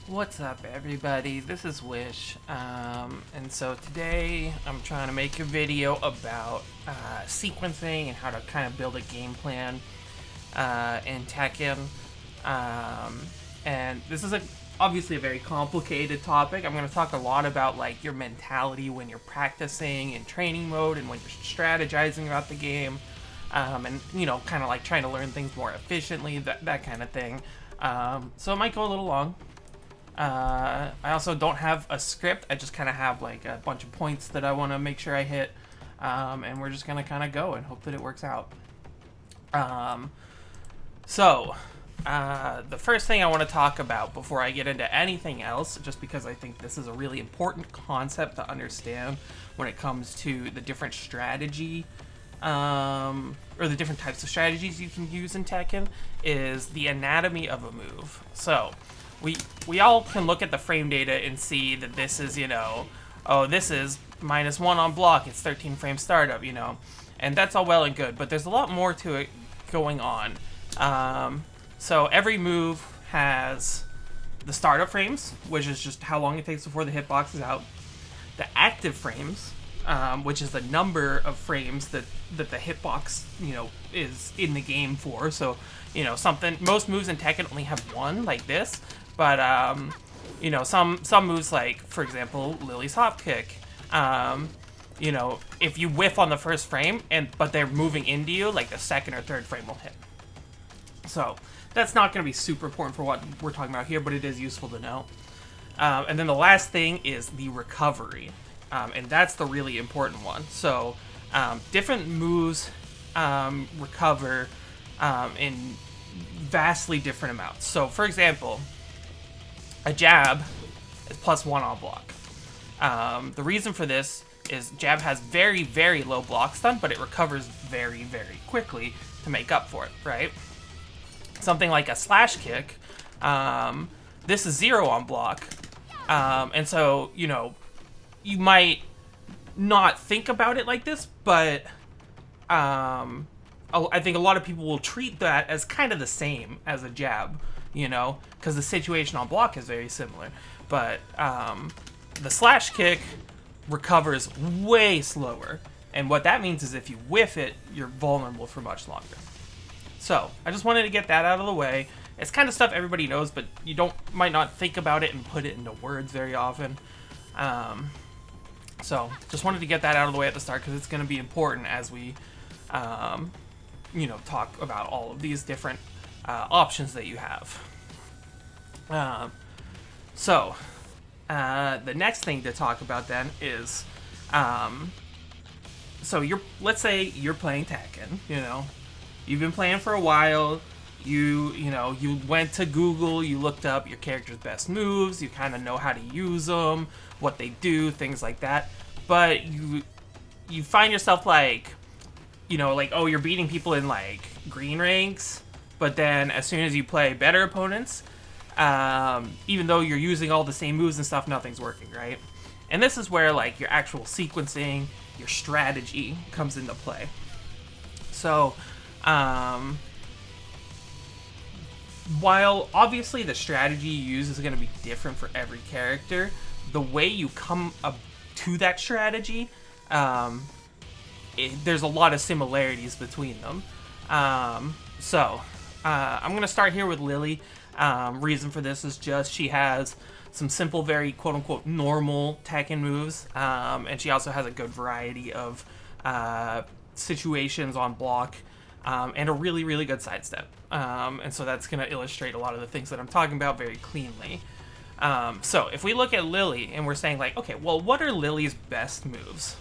What's up, everybody? This is Wish, and so today I'm trying to make a video about sequencing and how to kind of build a game plan in Tekken. And this is obviously a very complicated topic. I'm going to talk a lot about like your mentality when you're practicing in training mode and when you're strategizing about the game, and kind of like trying to learn things more efficiently, that kind of thing. So it might go a little long. I also don't have a script. I just kind of have like a bunch of points that I want to make sure I hit, and we're just gonna kind of go and hope that it works out. The first thing I want to talk about before I get into anything else, just because I think this is a really important concept to understand when it comes to the different strategy, or the different types of strategies you can use in Tekken, is the anatomy of a move. So we all can look at the frame data and see that this is, this is -1 on block, it's 13 frame startup, and that's all well and good, but there's a lot more to it going on. So every move has the startup frames, which is just how long it takes before the hitbox is out, the active frames, which is the number of frames that the hitbox, is in the game for. So, most moves in Tekken only have one, like this. But, some moves like, for example, Lily's hop kick, if you whiff on the first frame, but they're moving into you, like the second or third frame will hit. So, that's not going to be super important for what we're talking about here, but it is useful to know. And then the last thing is the recovery, and that's the really important one. So, different moves recover in vastly different amounts. So, for example, a jab is +1 on block. The reason for this is jab has very, very low block stun, but it recovers very, very quickly to make up for it, right? Something like a slash kick, this is 0 on block, and so, you might not think about it like this, but I think a lot of people will treat that as kind of the same as a jab, because the situation on block is very similar. But the slash kick recovers way slower, and what that means is if you whiff it, you're vulnerable for much longer. So I just wanted to get that out of the way. It's kind of stuff everybody knows, but you might not think about it and put it into words very often. So just wanted to get that out of the way at the start, because it's going to be important as we talk about all of these different options that you have. The next thing to talk about then is, let's say you're playing Tekken, you've been playing for a while, you went to Google, you looked up your character's best moves, you kind of know how to use them, what they do, things like that, but you find yourself like, you're beating people in like green ranks, but then as soon as you play better opponents, even though you're using all the same moves and stuff, nothing's working, right? And this is where like your actual sequencing, your strategy comes into play. So, while obviously the strategy you use is going to be different for every character, the way you come up to that strategy, there's a lot of similarities between them. I'm going to start here with Lily. Reason for this is just she has some simple, very quote-unquote normal Tekken moves, and she also has a good variety of situations on block, and a really, really good sidestep. And so that's going to illustrate a lot of the things that I'm talking about very cleanly. So if we look at Lily and we're saying like, okay, well, what are Lily's best moves?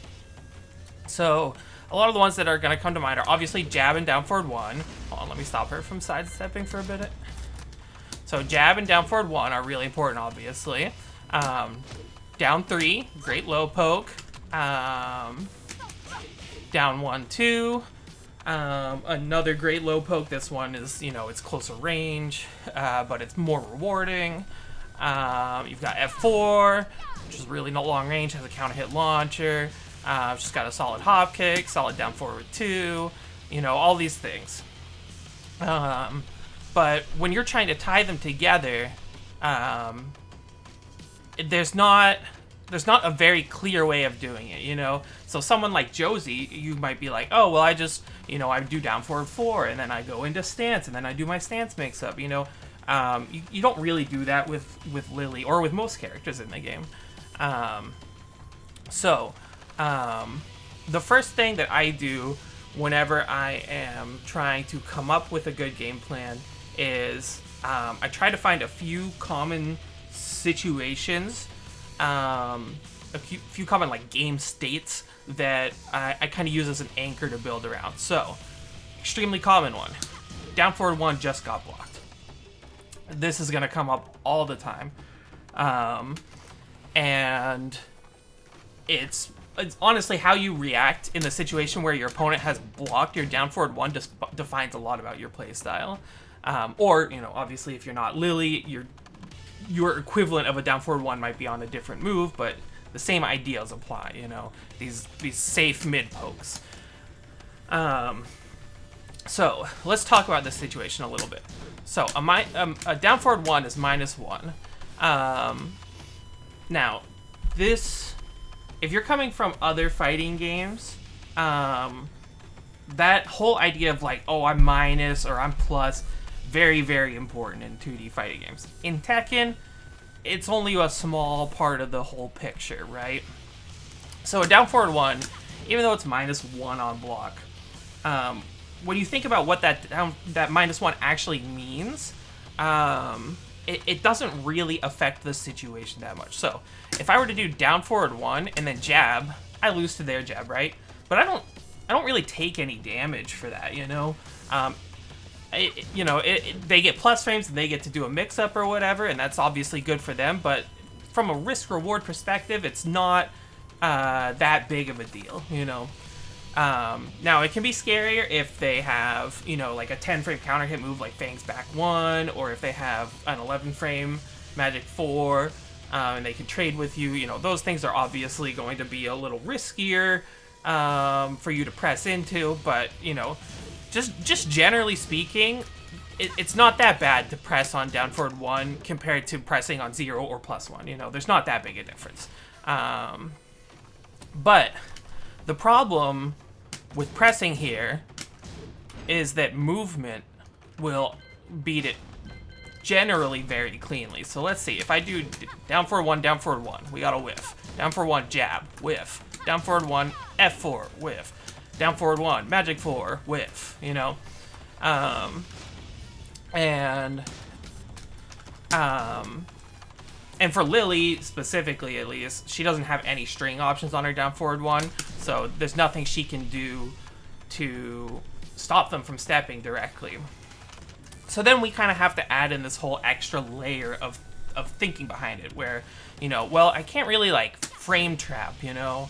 So a lot of the ones that are going to come to mind are obviously jab and down forward 1. Hold on, let me stop her from sidestepping for a bit. So jab and down forward 1 are really important, obviously. Down 3, great low poke. Down 1, 2. Another great low poke. This one is, it's closer range, but it's more rewarding. You've got F4, which is really not long range, has a counter hit launcher. She's got a solid hop kick, solid down forward 2, all these things. But when you're trying to tie them together, there's not a very clear way of doing it, you know? So someone like Josie, you might be like, oh, well, I just, you know, I do down forward 4, and then I go into stance, and then I do my stance mix-up, you know? You don't really do that with Lily, or with most characters in the game. The first thing that I do whenever I am trying to come up with a good game plan is I try to find a few common situations, a few common like game states that I kind of use as an anchor to build around. So, extremely common one. Down forward 1 just got blocked. This is going to come up all the time. And it's honestly how you react in the situation where your opponent has blocked your down forward 1 just defines a lot about your playstyle. Or, you know, obviously if you're not Lily, your equivalent of a down forward 1 might be on a different move, but the same ideas apply, you know, these safe mid pokes. So let's talk about this situation a little bit. So a down forward 1 is -1. Now, this, if you're coming from other fighting games, that whole idea of like, oh, I'm minus or I'm plus, very, very important in 2D fighting games. In Tekken, it's only a small part of the whole picture, right? So a down forward 1, even though it's -1 on block, when you think about what that -1 actually means, it doesn't really affect the situation that much. So if I were to do down forward 1 and then jab, I lose to their jab, right? But I don't really take any damage for that, you know? They get plus frames and they get to do a mix-up or whatever, and that's obviously good for them, but from a risk-reward perspective, it's not that big of a deal, you know? Now, it can be scarier if they have, you know, like a 10-frame counter hit move like Fang's back 1, or if they have an 11-frame Magic 4, and they can trade with you. You know, those things are obviously going to be a little riskier for you to press into, but, you know, just generally speaking, it's not that bad to press on down forward 1 compared to pressing on 0 or +1. You know, there's not that big a difference. But the problem with pressing here is that movement will beat it generally very cleanly. So let's see, if I do down forward 1, we got a whiff. Down forward 1, jab, whiff. Down forward 1, F4, whiff. Down forward 1, Magic 4, whiff, you know? And for Lily, specifically at least, she doesn't have any string options on her down forward 1, so there's nothing she can do to stop them from stepping directly. So then we kind of have to add in this whole extra layer of thinking behind it, where, you know, well, I can't really, like, frame trap, you know,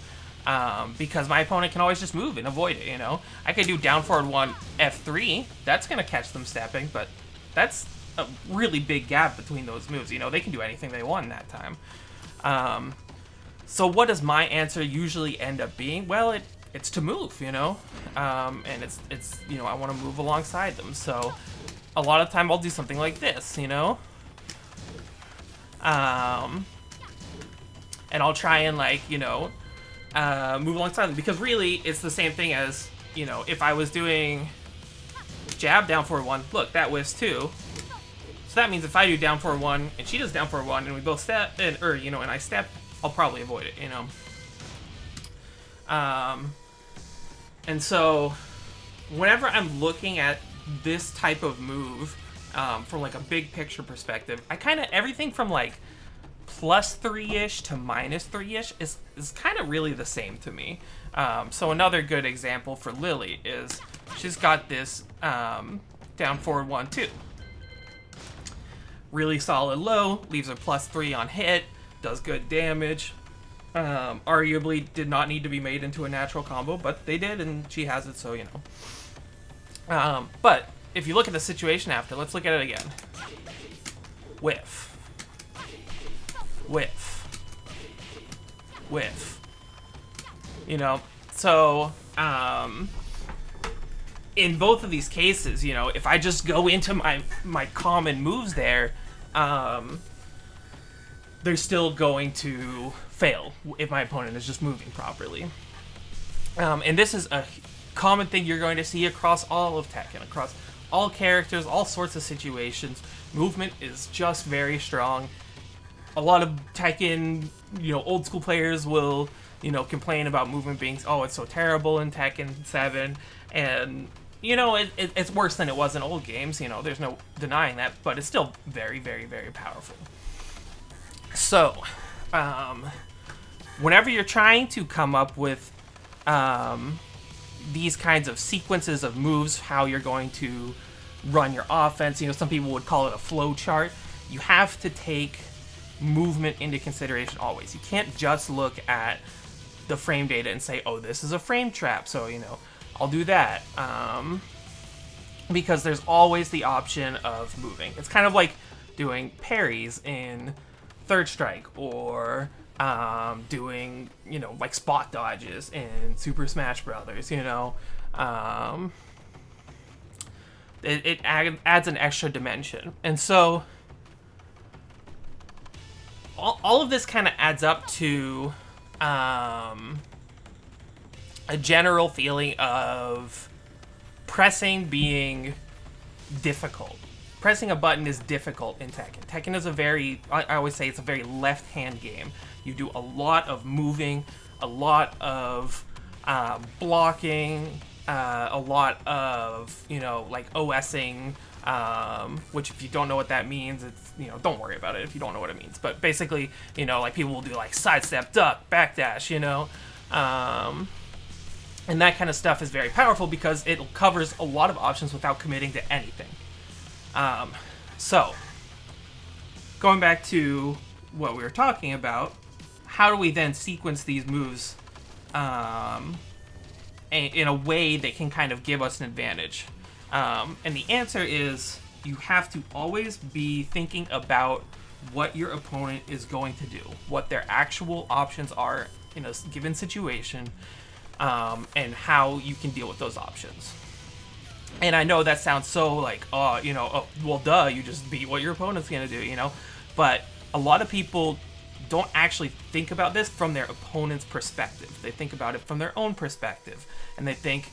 because my opponent can always just move and avoid it, you know? I could do down forward 1, F3, that's going to catch them stepping, but that's a really big gap between those moves. You know, they can do anything they want in that time. So what does my answer usually end up being? Well, it's to move, you know? And it's you know, I want to move alongside them. So a lot of time I'll do something like this, you know? And I'll try and, like, you know, move alongside them. Because really, it's the same thing as, you know, if I was doing jab down forward 1, look, that whiffs too. So that means if I do down forward 1 and she does down forward 1 and we both step, and I step, I'll probably avoid it, you know. And so whenever I'm looking at this type of move from like a big picture perspective, I kind of, everything from like +3-ish to -3-ish is kind of really the same to me. So another good example for Lily is she's got this down forward 1 too. Really solid low, leaves her +3 on hit, does good damage. Arguably did not need to be made into a natural combo, but they did, and she has it, so, you know. But if you look at the situation after, let's look at it again. Whiff. Whiff. Whiff. You know, so, in both of these cases, you know, if I just go into my common moves there, they're still going to fail if my opponent is just moving properly. And this is a common thing you're going to see across all of Tekken, across all characters, all sorts of situations. Movement is just very strong. A lot of Tekken, old school players will, complain about movement being, it's so terrible in Tekken 7. And, it's worse than it was in old games. There's no denying that, but it's still very, very, very powerful. So, whenever you're trying to come up with these kinds of sequences of moves, how you're going to run your offense, some people would call it a flow chart, you have to take movement into consideration always. You can't just look at the frame data and say, this is a frame trap, so, I'll do that. Because there's always the option of moving. It's kind of like doing parries in Third Strike, or doing, like spot dodges in Super Smash Brothers, It adds an extra dimension. And so all of this kind of adds up to a general feeling of pressing being difficult. Pressing a button is difficult in Tekken. Tekken is I always say it's a very left-hand game. You do a lot of moving, a lot of blocking, a lot of, like OSing, which if you don't know what that means, it's, don't worry about it if you don't know what it means. But basically, like people will do like sidestep, duck, backdash, and that kind of stuff is very powerful because it covers a lot of options without committing to anything. So, going back to what we were talking about, how do we then sequence these moves in a way that can kind of give us an advantage? And the answer is you have to always be thinking about what your opponent is going to do, what their actual options are in a given situation, and how you can deal with those options. And I know that sounds so like, well, duh, you just beat what your opponent's going to do, But a lot of people don't actually think about this from their opponent's perspective. They think about it from their own perspective. And they think,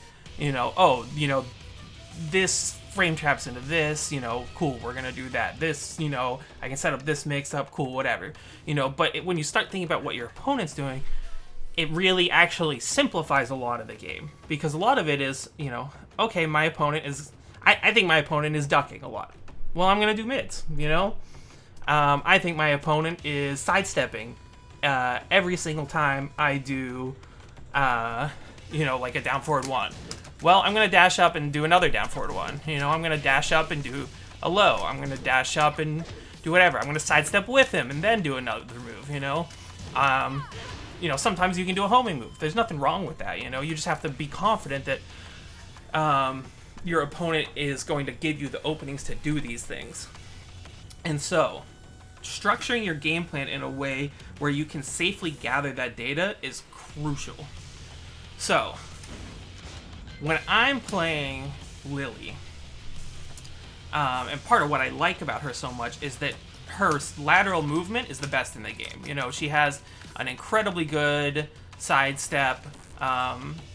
this frame traps into this, cool, we're going to do that. This, I can set up this mix-up, cool, whatever. But when you start thinking about what your opponent's doing, it really actually simplifies a lot of the game. Because a lot of it is, okay, my opponent is... I think my opponent is ducking a lot. Well, I'm going to do mids, I think my opponent is sidestepping every single time I do, like a down forward one. Well, I'm going to dash up and do another down forward one. I'm going to dash up and do a low. I'm going to dash up and do whatever. I'm going to sidestep with him and then do another move, sometimes you can do a homing move. There's nothing wrong with that, You just have to be confident that your opponent is going to give you the openings to do these things. And so, structuring your game plan in a way where you can safely gather that data is crucial. So, when I'm playing Lily, and part of what I like about her so much is that her lateral movement is the best in the game. She has an incredibly good sidestep.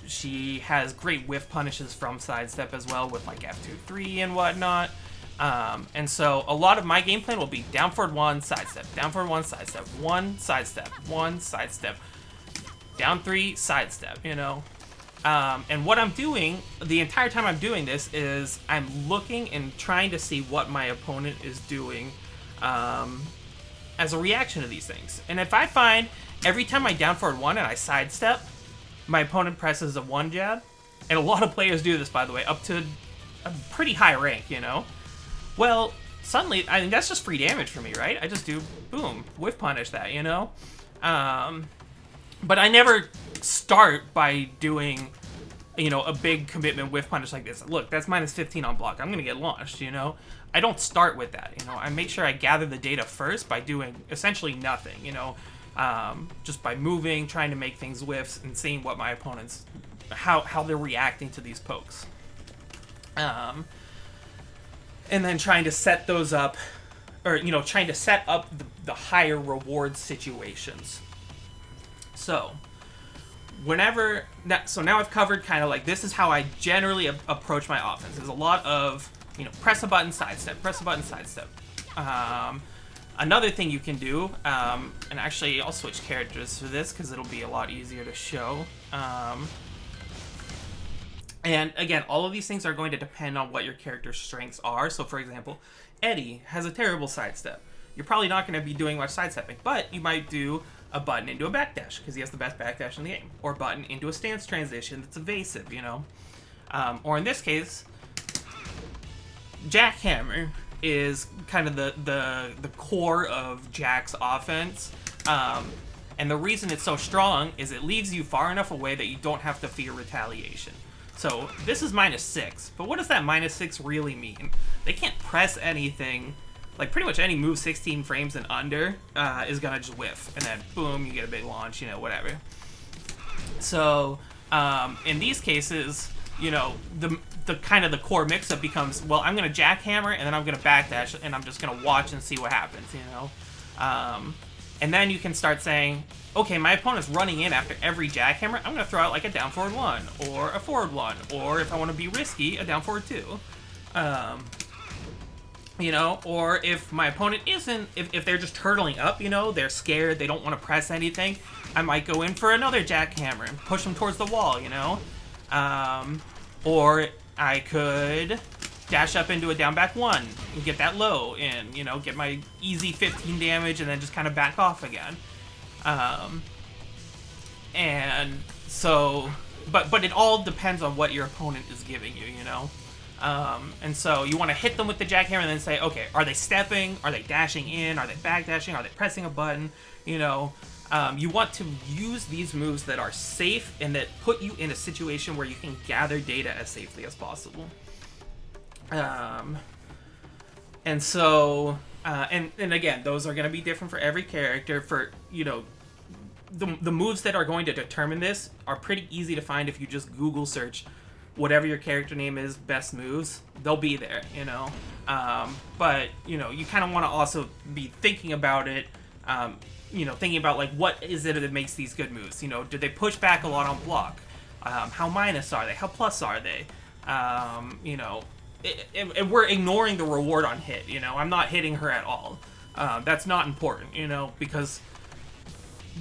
She has great whiff punishes from sidestep as well with like F2, 3 and whatnot. And so a lot of my game plan will be down forward one, sidestep, down forward one, sidestep, one, sidestep, down 3, sidestep, And what I'm doing the entire time I'm doing this is I'm looking and trying to see what my opponent is doing as a reaction to these things. And if I find every time I down forward one and I sidestep, my opponent presses a one jab, and a lot of players do this, by the way, up to a pretty high rank, Well, suddenly, I mean, that's just free damage for me, right? I just do, boom, whiff punish that, But I never start by doing, a big commitment whiff punish like this. Look, that's minus 15 on block. I'm going to get launched, I don't start with that, I make sure I gather the data first by doing essentially nothing, just by moving, trying to make things whiffs, and seeing what my opponents, how they're reacting to these pokes. And then trying to set those up, or, trying to set up the higher reward situations. So now I've covered kind of like, this is how I generally approach my offense. There's a lot of, press a button, sidestep, press a button, sidestep. Another thing you can do, and actually I'll switch characters for this because it'll be a lot easier to show. And again, all of these things are going to depend on what your character's strengths are. So for example, Eddie has a terrible sidestep. You're probably not going to be doing much sidestepping, but you might do a button into a backdash because he has the best backdash in the game, or a button into a stance transition that's evasive, or in this case, Jackhammer is kind of the core of Jack's offense, and the reason it's so strong is it leaves you far enough away that you don't have to fear retaliation. So this is -6, but what does that -6 really mean? They can't press anything. Like, pretty much any move 16 frames and under is gonna just whiff, and then boom, you get a big launch, whatever. So in these cases, the kind of the core mix-up becomes, well, I'm gonna jackhammer and then I'm gonna backdash and I'm just gonna watch and see what happens, and then you can start saying, okay, my opponent's running in after every jackhammer, I'm gonna throw out like a down forward 1 or a forward 1, or if I want to be risky, a down forward 2. Or if my opponent isn't, if they're just turtling up, they're scared, they don't want to press anything, I might go in for another jackhammer and push them towards the wall, or I could dash up into a down back 1 and get that low in, get my easy 15 damage and then just kind of back off again. And so, but it all depends on what your opponent is giving you, and so you want to hit them with the jackhammer and then say, okay, are they stepping? Are they dashing in? Are they backdashing? Are they pressing a button? You want to use these moves that are safe and that put you in a situation where you can gather data as safely as possible. And so, and again, those are going to be different for every character. For, the moves that are going to determine this are pretty easy to find if you just Google search whatever your character name is, best moves, they'll be there, but, you kind of want to also be thinking about it, thinking about, like, what is it that makes these good moves? Do they push back a lot on block? How minus are they? How plus are they? And we're ignoring the reward on hit, I'm not hitting her at all. That's not important, because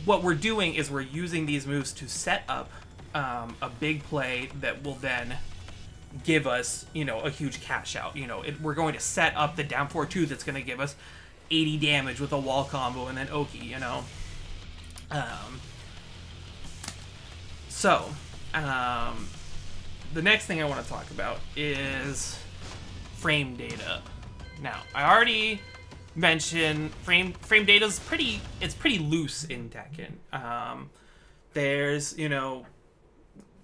what we're doing is we're using these moves to set up a big play that will then give us, a huge cash out. We're going to set up the down 4-2 that's going to give us 80 damage with a wall combo and then Oki, So, the next thing I want to talk about is frame data. Now, I already mentioned frame data is pretty loose in Tekken.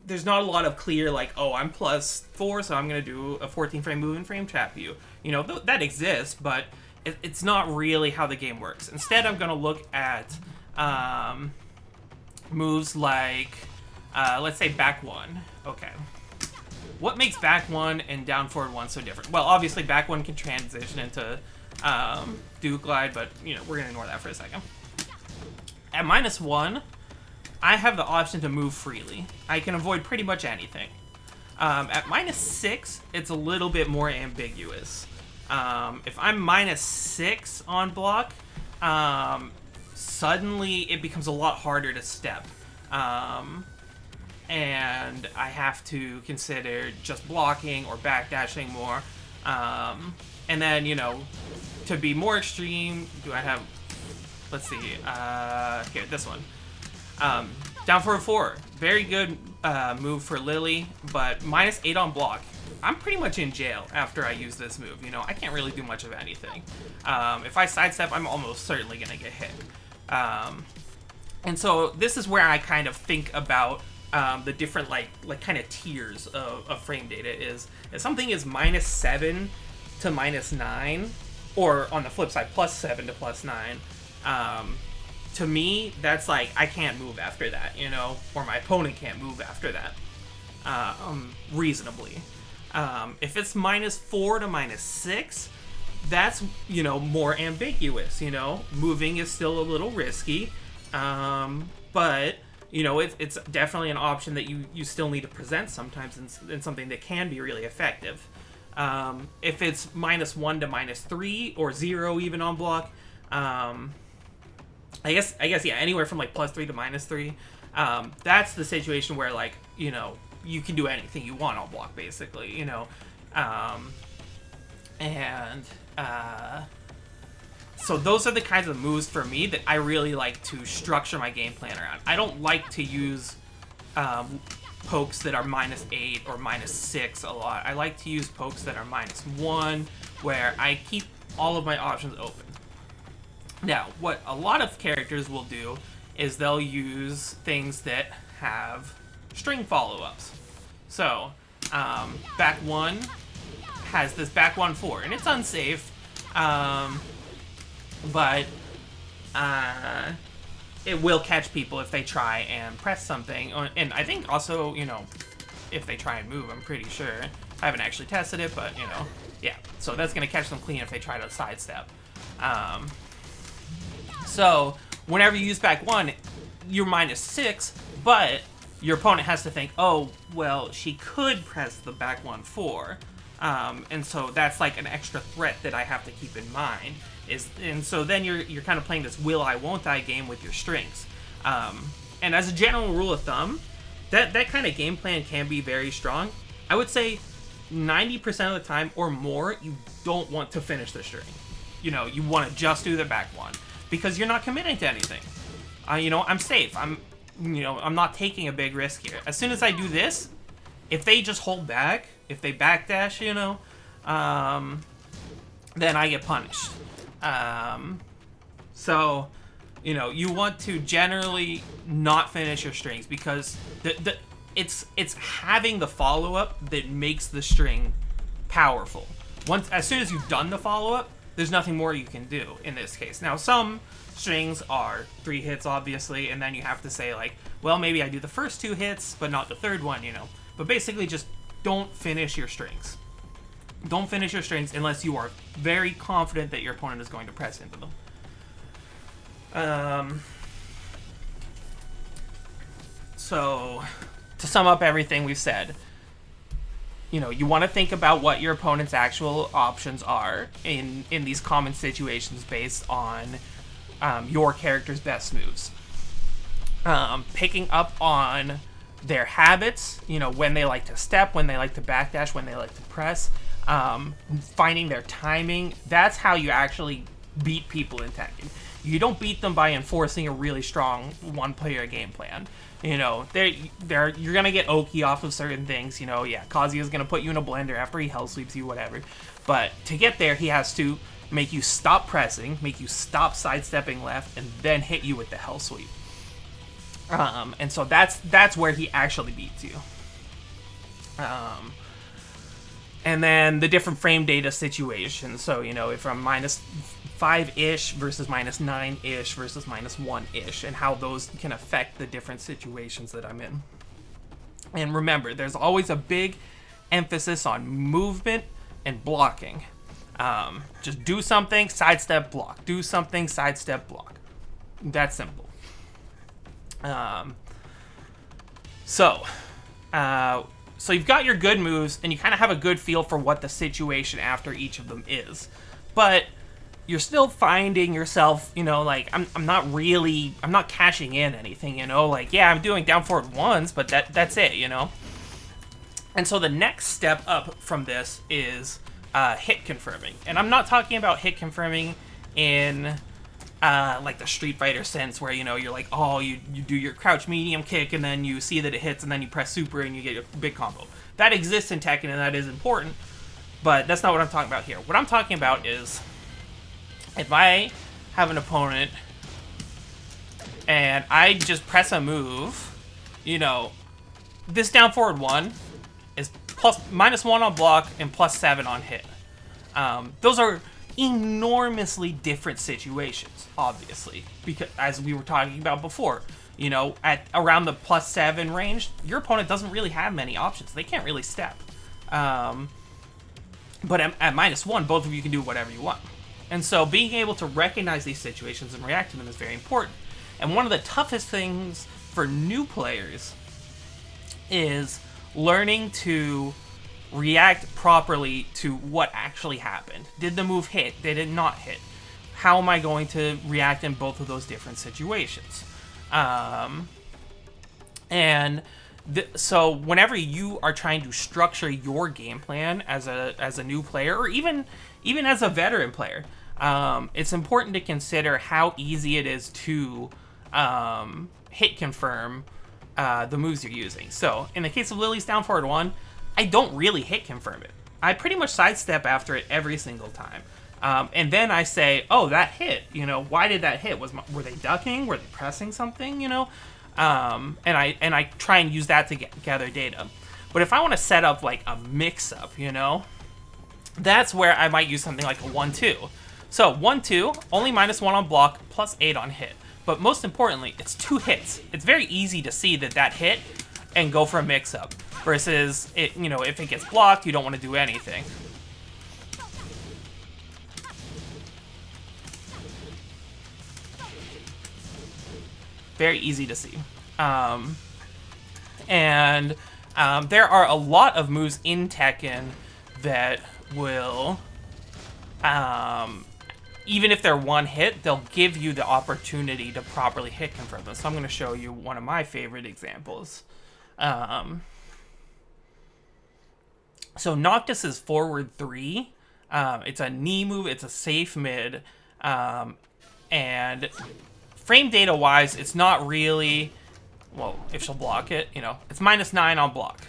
There's not a lot of clear, like, oh, I'm +4, so I'm going to do a 14 frame move and frame trap you. That exists, but it's not really how the game works. Instead, I'm going to look at moves like, let's say back 1. Okay. What makes back 1 and down forward 1 so different? Well, obviously back 1 can transition into Duke Glide, but, we're going to ignore that for a second. At -1, I have the option to move freely. I can avoid pretty much anything. At -6, it's a little bit more ambiguous. If I'm -6 on block, suddenly it becomes a lot harder to step. And I have to consider just blocking or backdashing more. And then, to be more extreme, do I have... Let's see. Here, this one. Down for a 4. Very good move for Lily, but -8 on block. I'm pretty much in jail after I use this move. I can't really do much of anything. If I sidestep, I'm almost certainly going to get hit. And so this is where I kind of think about the different like kind of tiers of frame data. Is if something is -7 to -9, or on the flip side, +7 to +9, to me, that's like, I can't move after that, or my opponent can't move after that, reasonably. If it's -4 to -6, that's, more ambiguous. Moving is still a little risky, but it's definitely an option that you still need to present sometimes, and something that can be really effective. If it's -1 to -3 or 0 even on block, I guess yeah, anywhere from like +3 to -3. That's the situation where, like, you can do anything you want on block, basically. So those are the kinds of moves for me that I really like to structure my game plan around. I don't like to use pokes that are -8 or -6 a lot. I like to use pokes that are -1, where I keep all of my options open. Now, what a lot of characters will do is they'll use things that have string follow-ups. So, back 1 has this back 1-4, and it's unsafe, but it will catch people if they try and press something. And I think also, if they try and move, I'm pretty sure. I haven't actually tested it, but, yeah. So that's going to catch them clean if they try to sidestep. So whenever you use back 1, you're -6, but your opponent has to think, oh, well, she could press the back 1-4. And so that's like an extra threat that I have to keep in mind. And so then you're kind of playing this will I won't I game with your strings. And as a general rule of thumb, that kind of game plan can be very strong. I would say 90% of the time or more, you don't want to finish the string. You want to just do the back 1 because you're not committing to anything. I'm safe. I'm not taking a big risk here. As soon as I do this, if they just hold back, if they backdash, then I get punished. So, you want to generally not finish your strings because it's having the follow-up that makes the string powerful. As soon as you've done the follow-up, there's nothing more you can do in this case. Now, some strings are 3 hits, obviously, and then you have to say, like, well, maybe I do the first 2 hits, but not the third one, But basically, just don't finish your strings. Don't finish your strings unless you are very confident that your opponent is going to press into them. So, to sum up everything we've said, you want to think about what your opponent's actual options are in these common situations based on your character's best moves. Picking up on their habits, when they like to step, when they like to backdash, when they like to press, finding their timing. That's how you actually beat people in Tekken. You don't beat them by enforcing a really strong one-player game plan. You're gonna get Oki off of certain things. Kazuya's gonna put you in a blender after he hell sweeps you, whatever. But to get there, he has to make you stop pressing, make you stop sidestepping left, and then hit you with the hell sweep. And so that's where he actually beats you. And then the different frame data situations. So, if I'm -5-ish versus -9-ish versus -1-ish, and how those can affect the different situations that I'm in. And remember, there's always a big emphasis on movement and blocking. Just do something, sidestep, block. Do something, sidestep, block. That's simple. So you've got your good moves, and you kind of have a good feel for what the situation after each of them is. But you're still finding yourself, I'm not cashing in anything, yeah, I'm doing down forward 1s, but that's it, And so the next step up from this is hit confirming. And I'm not talking about hit confirming in like the Street Fighter sense where, you're like, oh, you do your crouch medium kick and then you see that it hits and then you press super and you get a big combo. That exists in Tekken and that is important, but that's not what I'm talking about here. What I'm talking about is if I have an opponent and I just press a move, this down forward 1 is -1 on block and +7 on hit. Those are enormously different situations, obviously, because as we were talking about before, at around the +7 range, your opponent doesn't really have many options. They can't really step. But at -1, both of you can do whatever you want. And so being able to recognize these situations and react to them is very important. And one of the toughest things for new players is learning to react properly to what actually happened. Did the move hit? Did it not hit? How am I going to react in both of those different situations? So whenever you are trying to structure your game plan as a new player, or even as a veteran player, it's important to consider how easy it is to hit confirm the moves you're using. So in the case of Lily's down forward 1, I don't really hit confirm it. I pretty much sidestep after it every single time. And then I say, oh, that hit. Why did that hit? Were they ducking? Were they pressing something? And I try and use that to gather data. But if I want to set up like a mix-up, that's where I might use something like a 1-2. So 1-2, only -1 on block, +8 on hit. But most importantly, it's 2 hits. It's very easy to see that hit and go for a mix-up. Versus, if it gets blocked, you don't want to do anything. Very easy to see. There are a lot of moves in Tekken that will, even if they're one hit, they'll give you the opportunity to properly hit confirm them. So I'm going to show you one of my favorite examples. So Noctis is forward 3. It's a knee move. It's a safe mid. And frame data wise, it's not really, well, if she'll block it, it's -9 on block.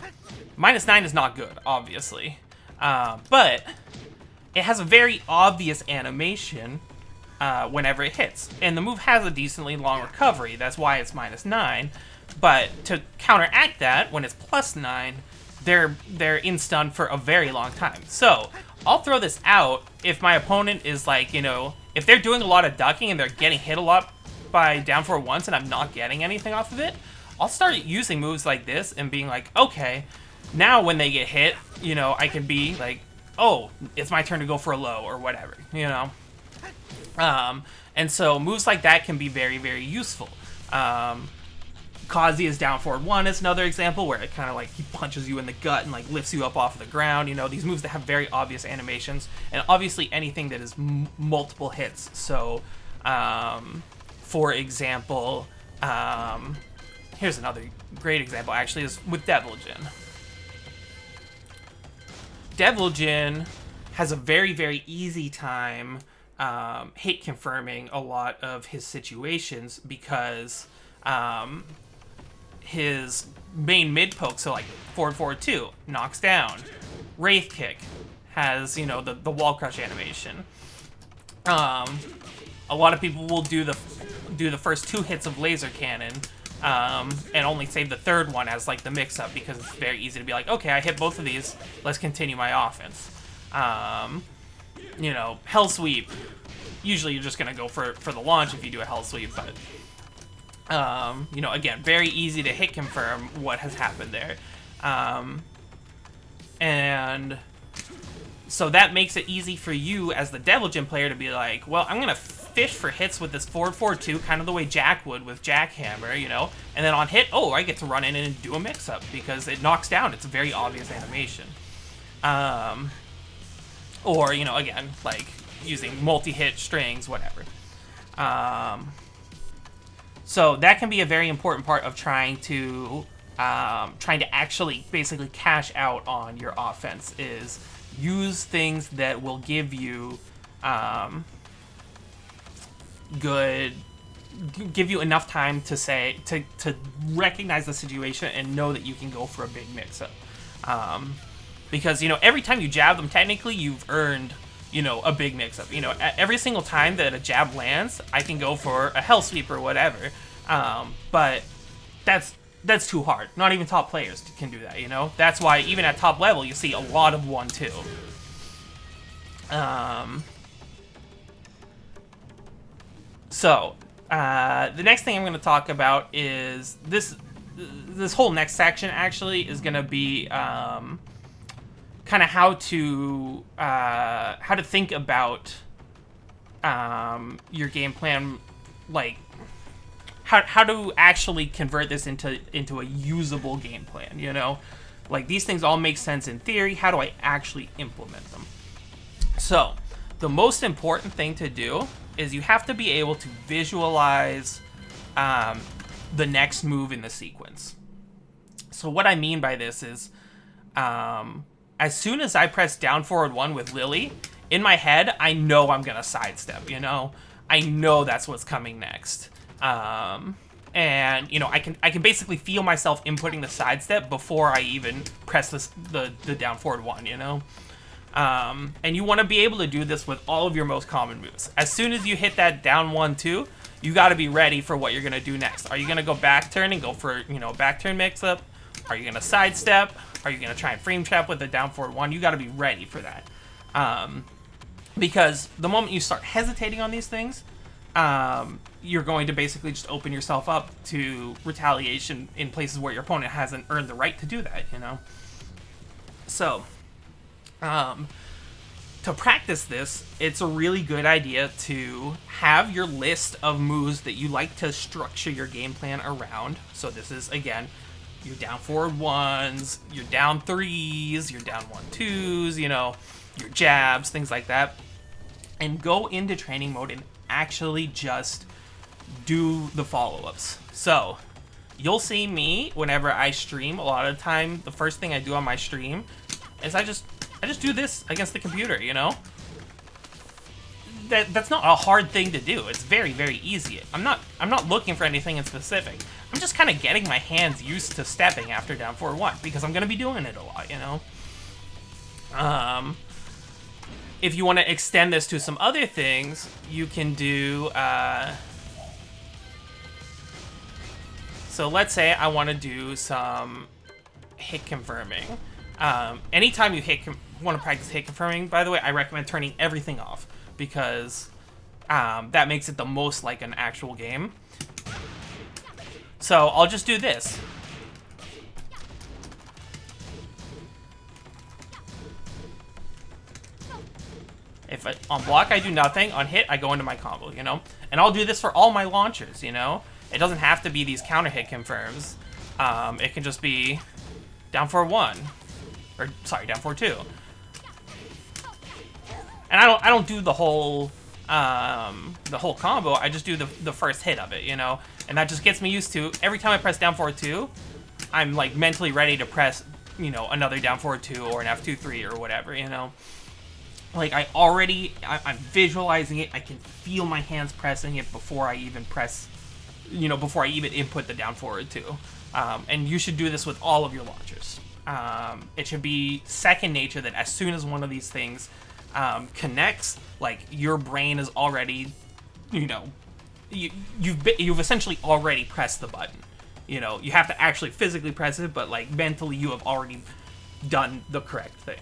-9 is not good, obviously. But it has a very obvious animation whenever it hits. And the move has a decently long recovery. That's why it's -9. But to counteract that, when it's +9, they're in stun for a very long time. So I'll throw this out if my opponent is like, if they're doing a lot of ducking and they're getting hit a lot by down for once and I'm not getting anything off of it, I'll start using moves like this and being like, okay, now when they get hit, I can be like, oh, it's my turn to go for a low or whatever, And so moves like that can be very, very useful. Kazuya's down forward 1 is another example where it kind of like he punches you in the gut and like lifts you up off of the ground. These moves that have very obvious animations, and obviously anything that is multiple hits. So, for example, here's another great example actually is with Devil Jin. Devil Jin has a very, very easy time hit confirming a lot of his situations because his main mid poke, so like forward 2, knocks down. Wraith Kick has, the wall crush animation. A lot of people will do the first 2 hits of laser cannon and only save the third one as like the mix-up because it's very easy to be like, okay, I hit both of these, let's continue my offense. Hell Sweep. Usually you're just going to go for the launch if you do a Hell Sweep, but again, very easy to hit confirm what has happened there. And so that makes it easy for you as the Devil Jin player to be like, well, I'm going to fish for hits with this forward 2, kind of the way Jack would with Jackhammer, and then on hit, oh, I get to run in and do a mix-up because it knocks down. It's a very obvious animation. Or, again, like using multi-hit strings, whatever. So that can be a very important part of trying to actually basically cash out on your offense, is use things that will give you give you enough time to say to recognize the situation and know that you can go for a big mix-up. Because every time you jab them, technically you've earned a big mix-up. Every single time that a jab lands, I can go for a Hell Sweep or whatever. But that's too hard. Not even top players can do that, That's why even at top level, you see a lot of 1-2. The next thing I'm going to talk about is this whole next section actually is going to be kind of how to think about your game plan, like how to actually convert this into a usable game plan, you know? Like, these things all make sense in theory. How do I actually implement them? So, the most important thing to do is you have to be able to visualize the next move in the sequence. So what I mean by this is, as soon as I press down forward 1 with Lily, in my head, I know I'm gonna sidestep, you know? I know that's what's coming next. And, you know, I can basically feel myself inputting the sidestep before I even press the down forward 1, you know? And you want to be able to do this with all of your most common moves. As soon as you hit that down 1, 2, you got to be ready for what you're going to do next. Are you going to go back turn and go for, you know, back turn mix-up? Are you going to sidestep? Are you going to try and frame trap with the down forward 1? You got to be ready for that. Because the moment you start hesitating on these things, you're going to basically just open yourself up to retaliation in places where your opponent hasn't earned the right to do that, you know? So, to practice this, it's a really good idea to have your list of moves that you like to structure your game plan around. So this is, again, your down forward 1s, your down 3s, your down 1, 2s, you know, your jabs, things like that. And go into training mode and actually just do the follow-ups. So, you'll see me whenever I stream. A lot of the time, the first thing I do on my stream is I just do this against the computer, you know? That's not a hard thing to do. It's very, very easy. I'm not looking for anything in specific. I'm just kind of getting my hands used to stepping after down forward 1 because I'm going to be doing it a lot, you know? If you want to extend this to some other things, you can do... So let's say I want to do some hit confirming. Anytime you want to practice hit confirming, by the way, I recommend turning everything off because that makes it the most like an actual game. So I'll just do this. If on block I do nothing, on hit I go into my combo, you know? And I'll do this for all my launchers, you know? It doesn't have to be these counter hit confirms. It can just be down forward 1. Or, sorry, down forward 2. And I don't do the whole combo, I just do the first hit of it, you know? And that just gets me used to, every time I press down forward 2, I'm like mentally ready to press, you know, another down forward 2 or an F2, 3 or whatever, you know? Like, I'm visualizing it, I can feel my hands pressing it before I even press, you know, before I even input the down forward 2. And you should do this with all of your launchers. It should be second nature that as soon as one of these things connects, like, your brain is already, you know, you've essentially already pressed the button. You know, you have to actually physically press it, but, like, mentally you have already done the correct thing.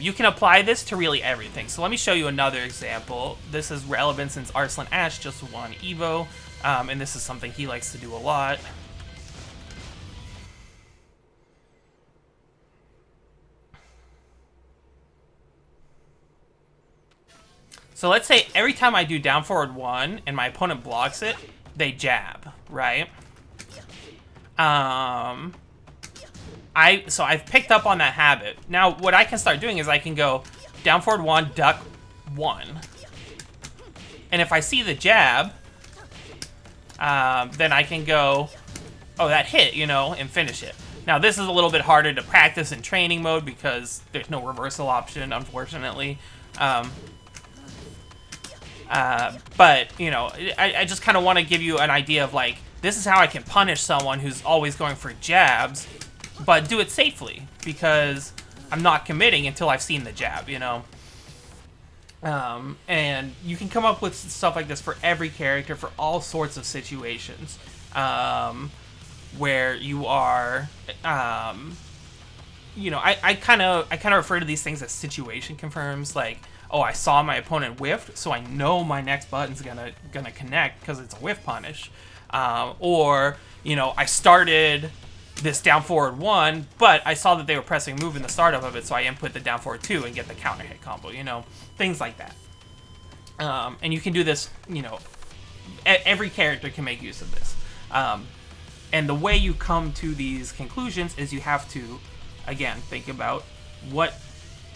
You can apply this to really everything. So let me show you another example. This is relevant since Arslan Ash just won Evo, and this is something he likes to do a lot. So let's say every time I do down forward 1 and my opponent blocks it, they jab, right? So I've picked up on that habit. Now, what I can start doing is I can go down forward 1, duck 1. And if I see the jab, then I can go, oh, that hit, you know, and finish it. Now, this is a little bit harder to practice in training mode because there's no reversal option, unfortunately. But, you know, I just kind of want to give you an idea of, like, this is how I can punish someone who's always going for jabs, but do it safely, because I'm not committing until I've seen the jab, you know? And you can come up with stuff like this for every character, for all sorts of situations, where you are, you know, I kind of refer to these things as situation confirms, like, oh, I saw my opponent whiffed, so I know my next button's gonna connect because it's a whiff punish. Or, you know, I started this down forward 1, but I saw that they were pressing move in the startup of it, so I input the down forward 2 and get the counter hit combo, you know, things like that. And you can do this, you know, every character can make use of this. And the way you come to these conclusions is you have to, again, think about what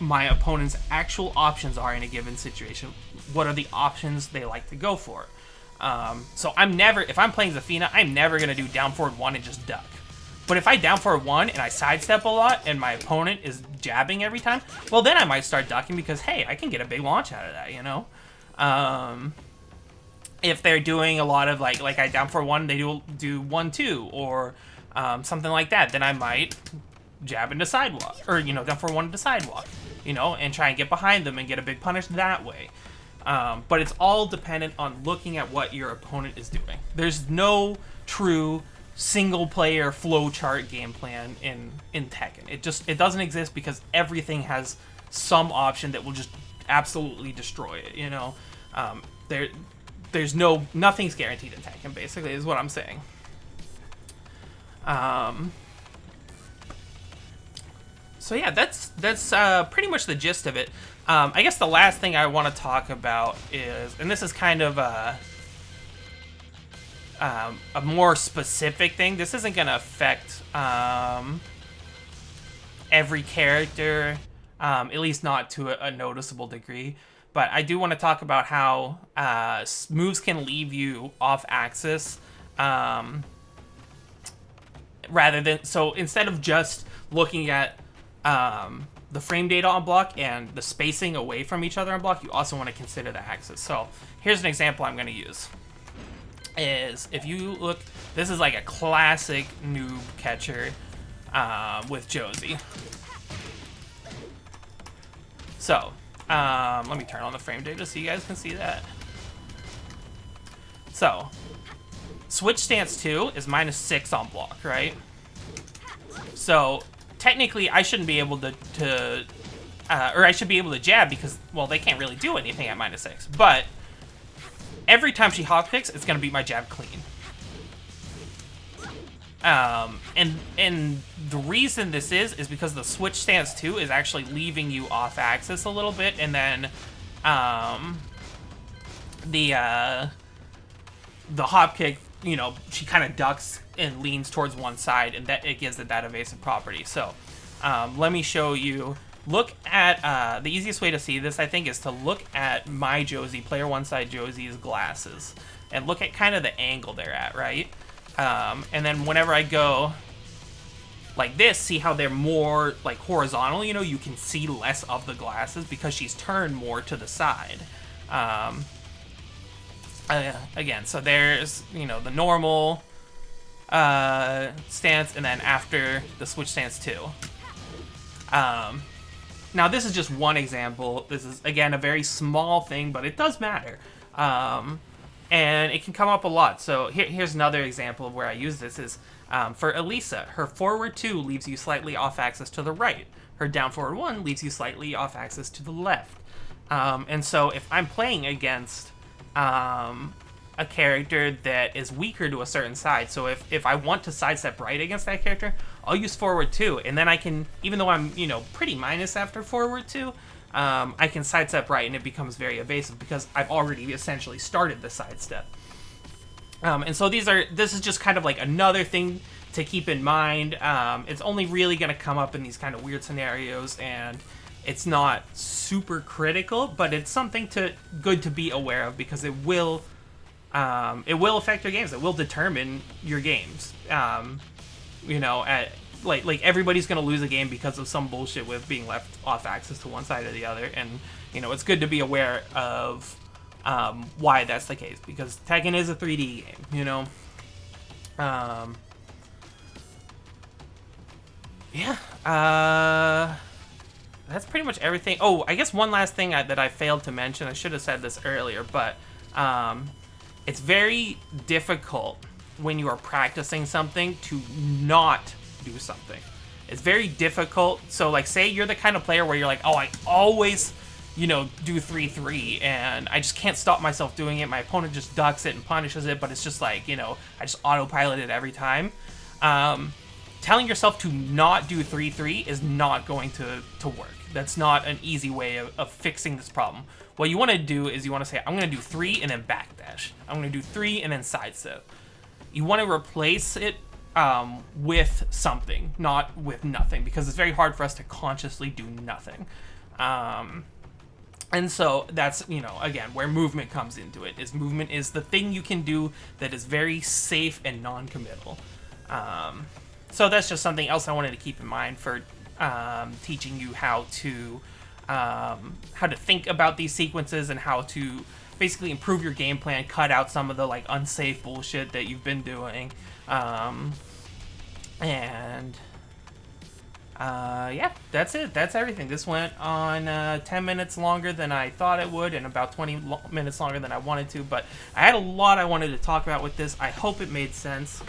my opponent's actual options are in a given situation. What are the options they like to go for? So I'm never, if I'm playing Zafina, I'm never going to do down forward 1 and just duck. But if I down forward 1 and I sidestep a lot and my opponent is jabbing every time, well, then I might start ducking because, hey, I can get a big launch out of that, you know? If they're doing a lot of, like I down forward 1, they do 1-2 or something like that, then I might jab into sidewalk, or, you know, down forward 1 into sidewalk, you know, and try and get behind them and get a big punish that way. But it's all dependent on looking at what your opponent is doing. There's no true single-player flowchart game plan in Tekken. It doesn't exist because everything has some option that will just absolutely destroy it. You know, there's nothing's guaranteed in Tekken. Basically, is what I'm saying. So yeah, that's pretty much the gist of it. I guess the last thing I want to talk about is, and this is kind of a more specific thing. This isn't going to affect every character, at least not to a noticeable degree. But I do want to talk about how moves can leave you off axis, rather than, so instead of just looking at the frame data on block and the spacing away from each other on block, you also want to consider the axis. So here's an example I'm going to use. Is if you look, this is like a classic noob catcher with Josie. So let me turn on the frame data so you guys can see that. So switch stance 2 is -6 on block, right? So technically I shouldn't be able to or I should be able to jab because, well, they can't really do anything at -6, but every time she hop kicks, it's gonna beat my jab clean. And the reason this is because the switch stance 2 is actually leaving you off axis a little bit, and then the hop kick, you know, she kind of ducks and leans towards one side, and that it gives it that evasive property. So let me show you. Look at, the easiest way to see this, I think, is to look at my Josie, player one side Josie's glasses, and look at kind of the angle they're at, right? And then whenever I go like this, see how they're more like horizontal, you know, you can see less of the glasses because she's turned more to the side. Again, so there's, you know, the normal stance, and then after the switch stance 2. Now, this is just one example. This is, again, a very small thing, but it does matter. And it can come up a lot. So here's another example of where I use this is for Elisa. Her forward 2 leaves you slightly off axis to the right. Her down forward 1 leaves you slightly off axis to the left. And so if I'm playing against a character that is weaker to a certain side, so if I want to sidestep right against that character, I'll use forward 2, and then I can, even though I'm, you know, pretty minus after forward 2, I can sidestep right, and it becomes very evasive because I've already essentially started the sidestep. And so this is just kind of like another thing to keep in mind. It's only really going to come up in these kind of weird scenarios, and it's not super critical, but it's something good to be aware of because it will affect your games. It will determine your games. You know, like everybody's gonna lose a game because of some bullshit with being left off axis to one side or the other, and you know, it's good to be aware of why that's the case, because Tekken is a 3D game, you know. That's pretty much everything. Oh, I guess one last thing that I failed to mention, I should have said this earlier, but it's very difficult when you are practicing something to not do something. It's very difficult. So, like, say you're the kind of player where you're like, oh, I always, you know, do 3-3, and I just can't stop myself doing it. My opponent just ducks it and punishes it, but it's just like, you know, I just autopilot it every time. telling yourself to not do 3-3 is not going to work. That's not an easy way of fixing this problem. What you want to do is you want to say, I'm going to do 3 and then backdash. I'm going to do 3 and then sidestep. You want to replace it with something, not with nothing, because it's very hard for us to consciously do nothing. And so that's, you know, again, where movement comes into it. Is movement is the thing you can do that is very safe and non-committal. So that's just something else I wanted to keep in mind for teaching you how to think about these sequences and how to basically improve your game plan, cut out some of the like unsafe bullshit that you've been doing, yeah, that's it. That's everything. This went on 10 minutes longer than I thought it would and about 20 minutes longer than I wanted to, but I had a lot I wanted to talk about with this. I hope it made sense.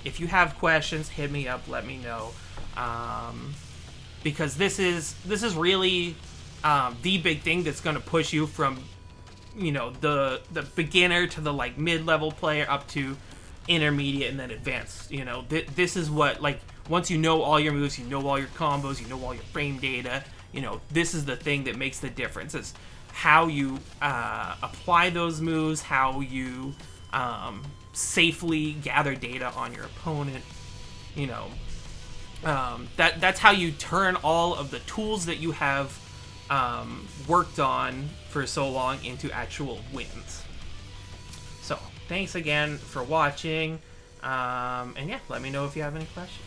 If you have questions, hit me up, let me know. Because this is really the big thing that's going to push you from, you know, the beginner to the like mid-level player up to intermediate and then advanced. You know, this is what, like, once you know all your moves, you know all your combos, you know all your frame data, you know, this is the thing that makes the difference. It's how you apply those moves, how you safely gather data on your opponent, you know. That's how you turn all of the tools that you have worked on for so long into actual wins. So, thanks again for watching, and yeah, let me know if you have any questions.